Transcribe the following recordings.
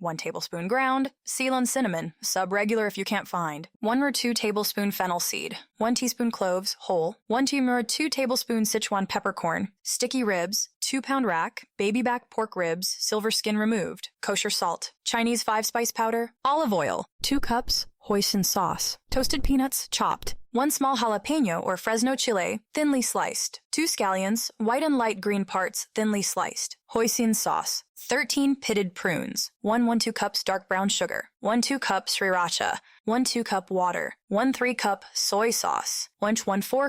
1 tablespoon ground, Ceylon cinnamon, sub-regular if you can't find, 1 or 2 tablespoon fennel seed, 1 teaspoon cloves, whole, 1 or 2 tablespoon Sichuan peppercorn, sticky ribs, 2-pound rack, baby back pork ribs, silver skin removed, kosher salt, Chinese 5-spice powder, olive oil, 2 cups, hoisin sauce, toasted peanuts, chopped, 1 small jalapeno or Fresno chile, thinly sliced, 2 scallions, white and light green parts, thinly sliced, hoisin sauce, 13 pitted prunes, 1 cups dark brown sugar, 1 cup sriracha, 1 cup water, 1 cup soy sauce, 1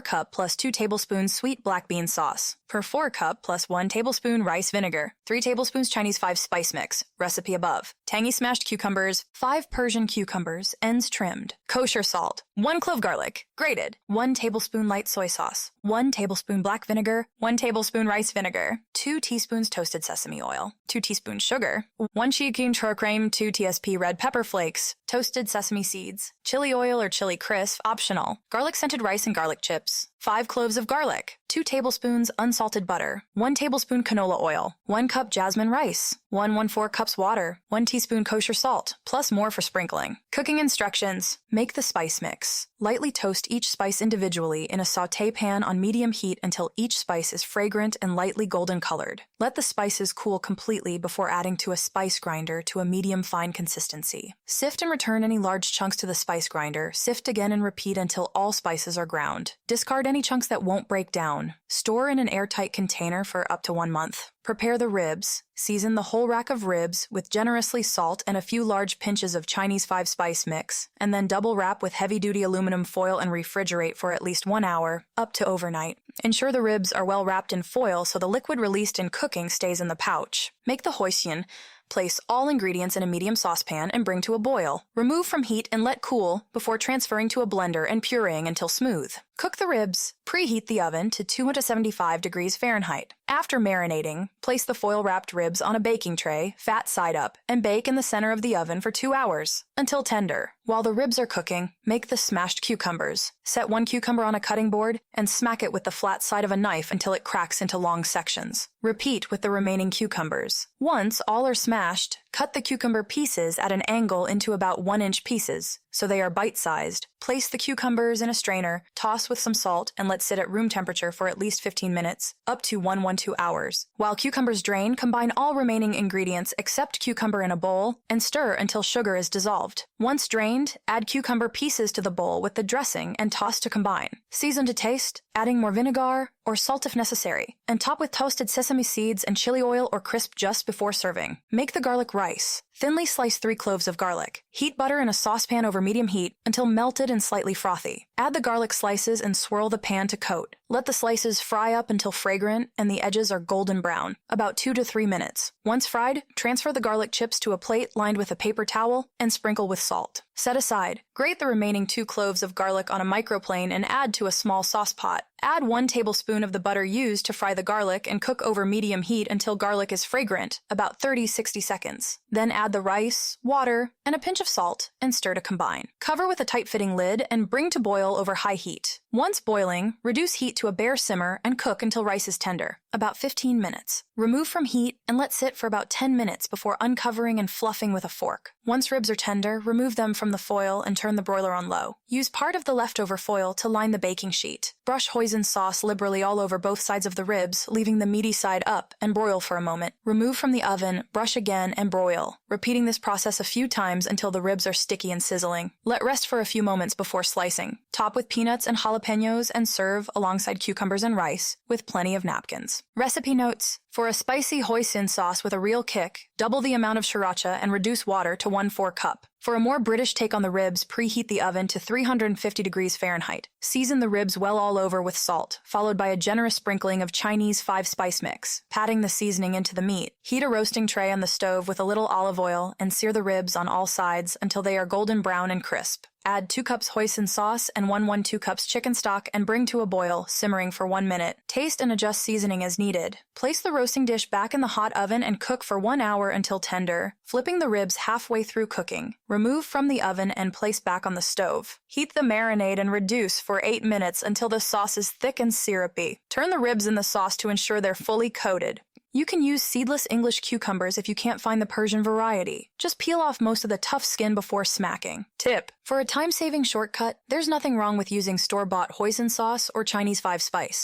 cup plus 2 tablespoons sweet black bean sauce, per 4 cup plus 1 tablespoon rice vinegar, 3 tablespoons Chinese 5-spice mix, recipe above, tangy smashed cucumbers, 5 Persian cucumbers, ends trimmed, kosher salt, 1 clove garlic, grated, 1 tablespoon light soy sauce, 1 tablespoon black vinegar, 1 tablespoon rice vinegar, 2 teaspoons toasted sesame oil, 2 teaspoons sugar, 1 chicken crème, 2 TSP red pepper flakes, toasted sesame seeds, chili oil or chili crisp, optional, garlic-scented rice and garlic chips, 5 cloves of garlic, 2 tablespoons unsalted butter, 1 tablespoon canola oil, 1 cup jasmine rice, 1 cups water, 1 teaspoon kosher salt, plus more for sprinkling. Cooking instructions. Make the spice mix. Lightly toast each spice individually in a sauté pan on medium heat until each spice is fragrant and lightly golden colored. Let the spices cool completely before adding to a spice grinder to a medium fine consistency. Sift and return any large chunks to the spice grinder. Sift again and repeat until all spices are ground. Discard any chunks that won't break down. Store in an airtight container for up to 1 month. Prepare the ribs. Season the whole rack of ribs with generously salt and a few large pinches of Chinese 5-spice mix, and then double wrap with heavy-duty aluminum foil and refrigerate for at least 1 hour, up to overnight. Ensure the ribs are well wrapped in foil so the liquid released in cooking stays in the pouch. Make the hoisin. Place all ingredients in a medium saucepan and bring to a boil. Remove from heat and let cool before transferring to a blender and pureeing until smooth. Cook the ribs. Preheat the oven to 275 degrees Fahrenheit. After marinating, place the foil-wrapped ribs on a baking tray, fat side up, and bake in the center of the oven for 2 hours, until tender. While the ribs are cooking, make the smashed cucumbers. Set 1 cucumber on a cutting board and smack it with the flat side of a knife until it cracks into long sections. Repeat with the remaining cucumbers. Once all are smashed, cut the cucumber pieces at an angle into about 1-inch pieces, so they are bite-sized. Place the cucumbers in a strainer, toss with some salt, and let sit at room temperature for at least 15 minutes, up to 1-2 hours. While cucumbers drain, combine all remaining ingredients except cucumber in a bowl and stir until sugar is dissolved. Once drained, add cucumber pieces to the bowl with the dressing and toss to combine. Season to taste, adding more vinegar or salt if necessary, and top with toasted sesame seeds and chili oil or crisp just before serving. Make the garlic rice. Thinly slice 3 cloves of garlic. Heat butter in a saucepan over medium heat until melted and slightly frothy. Add the garlic slices and swirl the pan to coat. Let the slices fry up until fragrant and the edges are golden brown, about 2 to 3 minutes. Once fried, transfer the garlic chips to a plate lined with a paper towel and sprinkle with salt. Set aside. Grate the remaining 2 cloves of garlic on a microplane and add to a small sauce pot. Add 1 tablespoon of the butter used to fry the garlic and cook over medium heat until garlic is fragrant, about 30-60 seconds. Then add the rice, water, and a pinch of salt and stir to combine. Cover with a tight-fitting lid and bring to boil over high heat. Once boiling, reduce heat to a bare simmer and cook until rice is tender, about 15 minutes. Remove from heat and let sit for about 10 minutes before uncovering and fluffing with a fork. Once ribs are tender, remove them from the foil and turn the broiler on low. Use part of the leftover foil to line the baking sheet. Brush hoisin sauce liberally all over both sides of the ribs, leaving the meaty side up, and broil for a moment. Remove from the oven, brush again, and broil, repeating this process a few times until the ribs are sticky and sizzling. Let rest for a few moments before slicing. Top with peanuts and jalapenos and serve alongside cucumbers and rice, with plenty of napkins. Recipe notes. For a spicy hoisin sauce with a real kick, double the amount of sriracha and reduce water to 1/4 cup. For a more British take on the ribs, preheat the oven to 350 degrees Fahrenheit. Season the ribs well all over with salt, followed by a generous sprinkling of Chinese 5-spice mix, patting the seasoning into the meat. Heat a roasting tray on the stove with a little olive oil and sear the ribs on all sides until they are golden brown and crisp. Add 2 cups hoisin sauce and 2 cups chicken stock and bring to a boil, simmering for 1 minute. Taste and adjust seasoning as needed. Place the roasting dish back in the hot oven and cook for 1 hour until tender, flipping the ribs halfway through cooking. Remove from the oven and place back on the stove. Heat the marinade and reduce for 8 minutes until the sauce is thick and syrupy. Turn the ribs in the sauce to ensure they're fully coated. You can use seedless English cucumbers if you can't find the Persian variety. Just peel off most of the tough skin before smacking. Tip: for a time-saving shortcut, there's nothing wrong with using store-bought hoisin sauce or Chinese 5-spice.